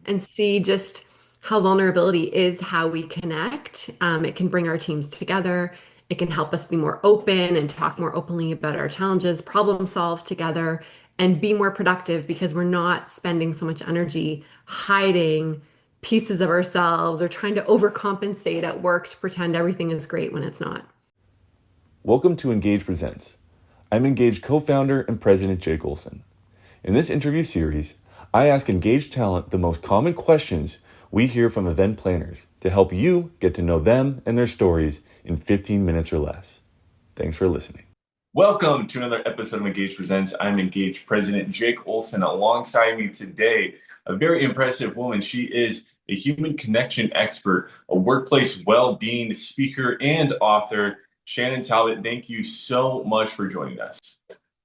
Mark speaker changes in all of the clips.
Speaker 1: and see just how vulnerability is how we connect. It can bring our teams together. It can help us be more open and talk more openly about our challenges, problem solve together, and be more productive because we're not spending so much energy hiding pieces of ourselves or trying to overcompensate at work to pretend everything is great when it's not.
Speaker 2: Welcome to Engage Presents. I'm Engage co-founder and president Jake Olson. In this interview series, I ask Engage talent the most common questions we hear from event planners to help you get to know them and their stories in 15 minutes or less. Thanks for listening. Welcome to another episode of Engage Presents. I'm Engage president Jake Olson. Alongside me today, a very impressive woman. She is a human connection expert, a workplace well-being speaker, and author. Shannon Talbot, thank you so much for joining us.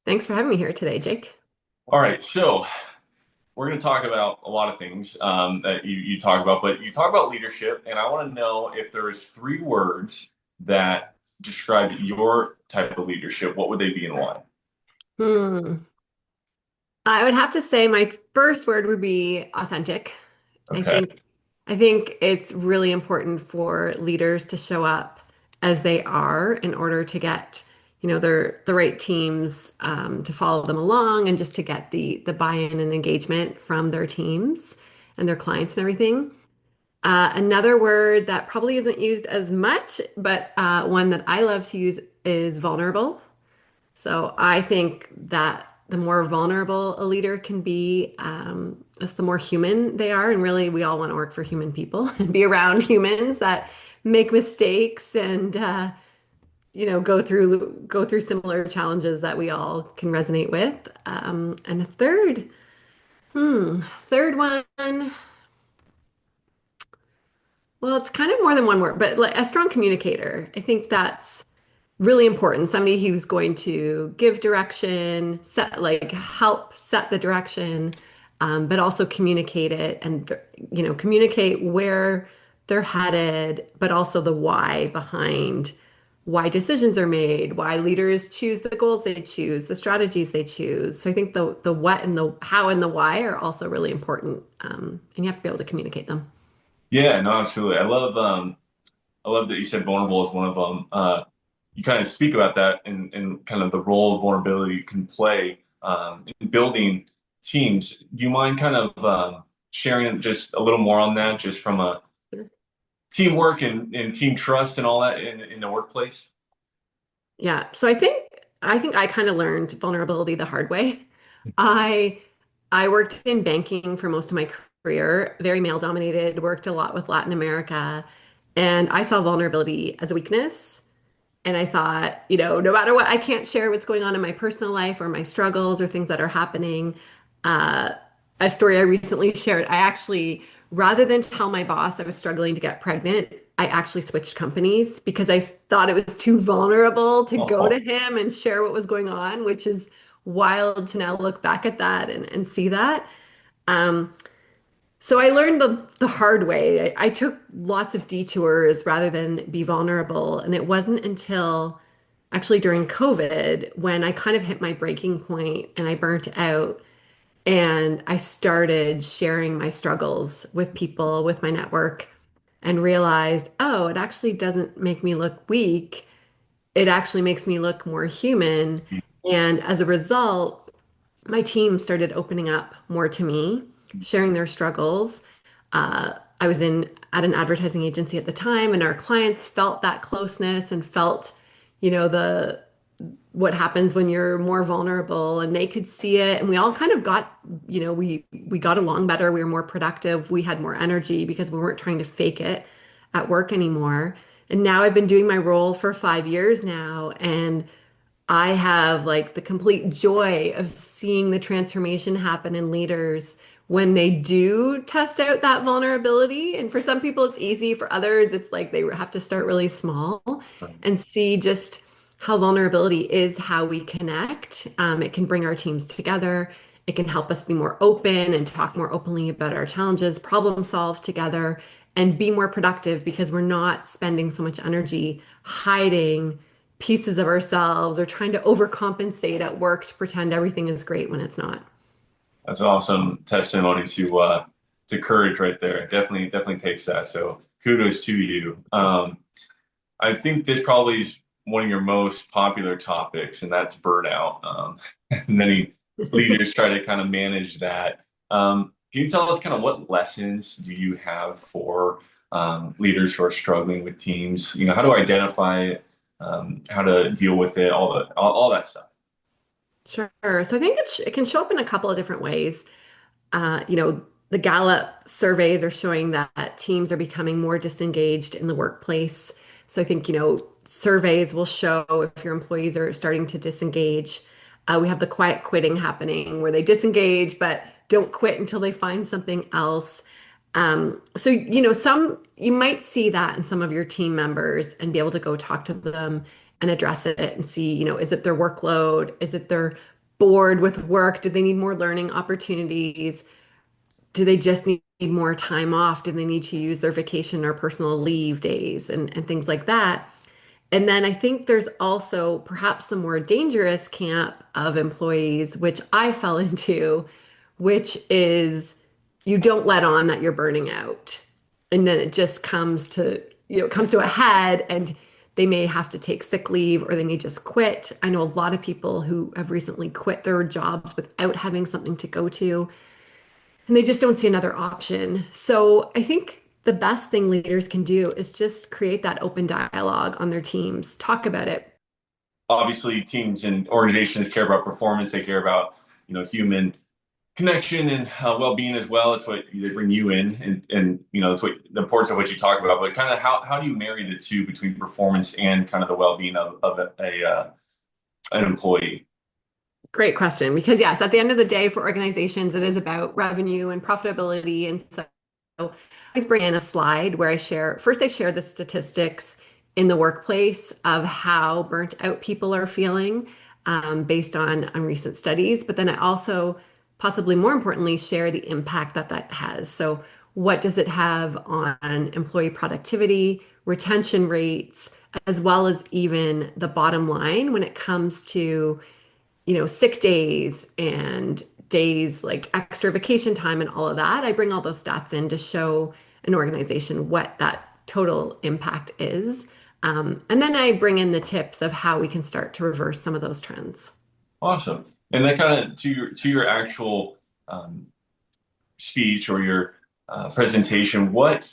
Speaker 1: Thanks for having me here today, Jake.
Speaker 2: All right, so we're going to talk about a lot of things that you talk about, but you talk about leadership, and I want to know if there's 3 words that describe your type of leadership. What would they be and why?
Speaker 1: Hmm. I would have to say my first word would be authentic. I
Speaker 2: Okay.
Speaker 1: think I think it's really important for leaders to show up as they are in order to get, the right teams to follow them along and just to get the buy-in and engagement from their teams and their clients and everything. Another word that probably isn't used as much, but one that I love to use is vulnerable. So I think that the more vulnerable a leader can be, just the more human they are. And really, we all want to work for human people and be around humans that make mistakes and go through similar challenges that we all can resonate with. And a third one. Well, it's kind of more than one word, but like a strong communicator. I think that's really important. Somebody who's going to give direction, help set the direction, but also communicate it and communicate where they're headed, but also the why behind why decisions are made, why leaders choose the goals they choose, the strategies they choose. So I think the what and the how and the why are also really important, and you have to be able to communicate them.
Speaker 2: Yeah, no, absolutely. I love that you said vulnerable is one of them. You kind of speak about that and kind of the role of vulnerability can play in building teams. Do you mind kind of sharing just a little more on that, just from a teamwork and team trust and all that in the workplace?
Speaker 1: Yeah. So I think I kind of learned vulnerability the hard way. I I worked in banking for most of my career, very male dominated, worked a lot with Latin America, and I saw vulnerability as a weakness. And I thought, no matter what, I can't share what's going on in my personal life or my struggles or things that are happening. Uh, a story I recently shared, I actually, rather than tell my boss I was struggling to get pregnant, I actually switched companies because I thought it was too vulnerable to go
Speaker 2: Oh,
Speaker 1: to him and share what was going on, which is wild to now look back at that and see that. Um, so I learned the hard way. I took lots of detours rather than be vulnerable. And it wasn't until actually during COVID when I kind of hit my breaking point and I burnt out and I started sharing my struggles with people, with my network, and realized, oh, it actually doesn't make me look weak. It actually makes me look more human. And as a result, my team started opening up more to me, sharing their struggles. I was in at an advertising agency at the time, and our clients felt that closeness and felt, the what happens when you're more vulnerable, and they could see it. And we all kind of got, we got along better. We were more productive. We had more energy because we weren't trying to fake it at work anymore. And now I've been doing my role for 5 years now, and I have like the complete joy of seeing the transformation happen in leaders when they do test out that vulnerability. And for some people, it's easy. For others, it's like they have to start really small and see just how vulnerability is how we connect. It can bring our teams together. It can help us be more open and talk more openly about our challenges, problem solve together, and be more productive because we're not spending so much energy hiding pieces of ourselves or trying to overcompensate at work to pretend everything is great when it's not.
Speaker 2: that's an awesome testimony to it's a courage right there. It definitely takes that. So kudos to you. I think this probably is one of your most popular topics, and that's burnout. Many leaders try to kind of manage that. Can you tell us kind of what lessons do you have for leaders who are struggling with teams? How to identify it, how to deal with it, all that stuff.
Speaker 1: Sure. So I think it can show up in a couple of different ways. The Gallup surveys are showing that teams are becoming more disengaged in the workplace. So I think, surveys will show if your employees are starting to disengage. We have the quiet quitting happening where they disengage but don't quit until they find something else. So, you might see that in some of your team members and be able to go talk to them and address it and see, is it their workload? Is it their bored with work? Do they need more learning opportunities? Do they just need more time off? Do they need to use their vacation or personal leave days and things like that? And then I think there's also perhaps the more dangerous camp of employees, which I fell into, which is you don't let on that you're burning out. And then it just comes to a head and they may have to take sick leave or they may just quit. I know a lot of people who have recently quit their jobs without having something to go to and they just don't see another option. So I think the best thing leaders can do is just create that open dialogue on their teams, talk about it.
Speaker 2: Obviously, teams and organizations care about performance. They care about human connection and well-being as well. It's what they bring you in, and it's what the importance of what you talk about. But kind of how do you marry the two between performance and kind of the well-being of an employee?
Speaker 1: Great question. Because yes, at the end of the day, for organizations, it is about revenue and profitability. And so I always bring in a slide where I share the statistics in the workplace of how burnt out people are feeling based on recent studies. But then I also, possibly more importantly, share the impact that that has. So what does it have on employee productivity, retention rates, as well as even the bottom line when it comes to sick days and days like extra vacation time and all of that. I bring all those stats in to show an organization what that total impact is. And then I bring in the tips of how we can start to reverse some of those trends.
Speaker 2: Awesome. And that kind of to your actual um, speech or your presentation, what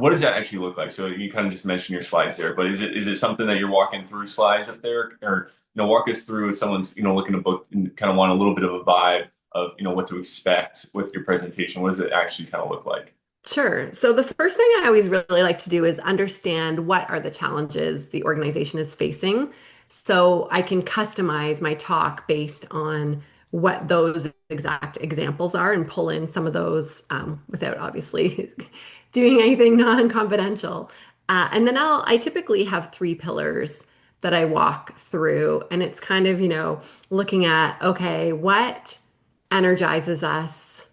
Speaker 2: does that actually look like? So you kind of just mentioned your slides there, but is it something that you're walking through slides up there, or walk us through if someone's looking to book and kind of want a little bit of a vibe of what to expect with your presentation? What does it actually kind of look like?
Speaker 1: Sure. So the first thing I always really like to do is understand what are the challenges the organization is facing. So I can customize my talk based on what those exact examples are and pull in some of those without obviously doing anything non-confidential. And then I typically have three pillars that I walk through. And it's kind of, looking at, okay, what energizes us?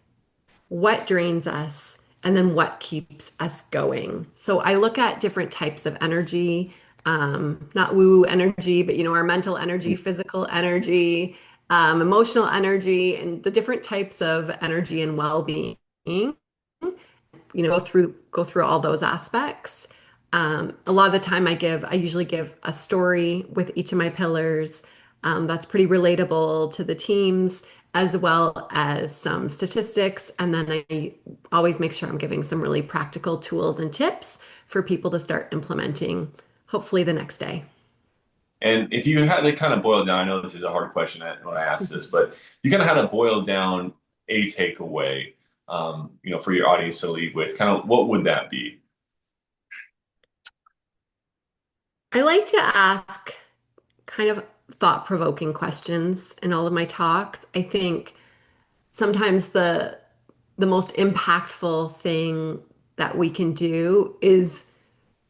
Speaker 1: What drains us, and then what keeps us going. So I look at different types of energy, not woo energy, but our mental energy, physical energy, emotional energy, and the different types of energy and well-being. Go through all those aspects. A lot of the time I usually give a story with each of my pillars that's pretty relatable to the teams, as well as some statistics. And then I always make sure I'm giving some really practical tools and tips for people to start implementing, hopefully the next day.
Speaker 2: And if you had to kind of boil down, I know this is a hard question when I ask this, but you kind of had to boil down a takeaway, for your audience to leave with, kind of what would that be?
Speaker 1: I like to ask kind of thought-provoking questions in all of my talks. I think sometimes the most impactful thing that we can do is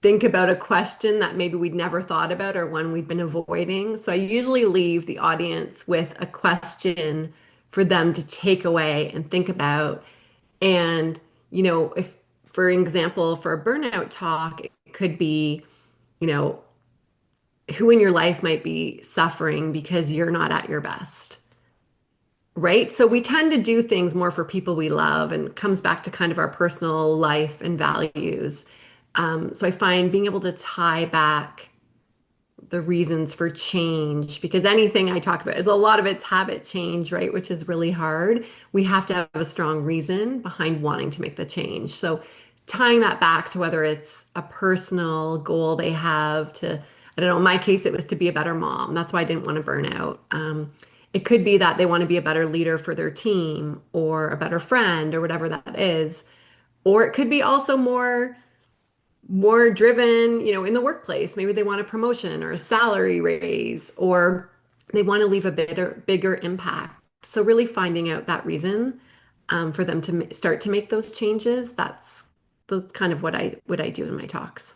Speaker 1: think about a question that maybe we'd never thought about or one we've been avoiding. So I usually leave the audience with a question for them to take away and think about. And, if, for example, for a burnout talk, it could be, you know, who in your life might be suffering because you're not at your best. right? So we tend to do things more for people we love and it comes back to kind of our personal life and values. So I find being able to tie back the reasons for change because anything I talk about is a lot of it's habit change, right? Which is really hard. We have to have a strong reason behind wanting to make the change. So tying that back to whether it's a personal goal they have to, I don't know, in my case, it was to be a better mom. That's why I didn't want to burn out. It could be that they want to be a better leader for their team or a better friend or whatever that is. Or it could be also more driven, in the workplace. Maybe they want a promotion or a salary raise, or they want to leave a bigger impact. So really finding out that reason for them to start to make those changes. That's those kind of what I do in my talks.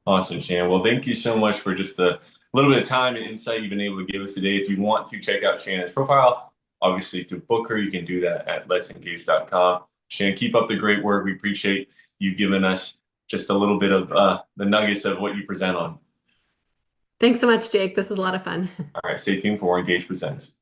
Speaker 2: Awesome, Shannon. Well, thank you so much for just the little bit of time and insight you've been able to give us today. If you want to check out Shannon's profile, obviously to book her, you can do that at letsengage.com. Shannon, keep up the great work. We appreciate you giving us just a little bit of the nuggets of what you present on.
Speaker 1: Thanks so much, Jake. This was a lot of fun.
Speaker 2: All right, stay tuned for more Engage Presents.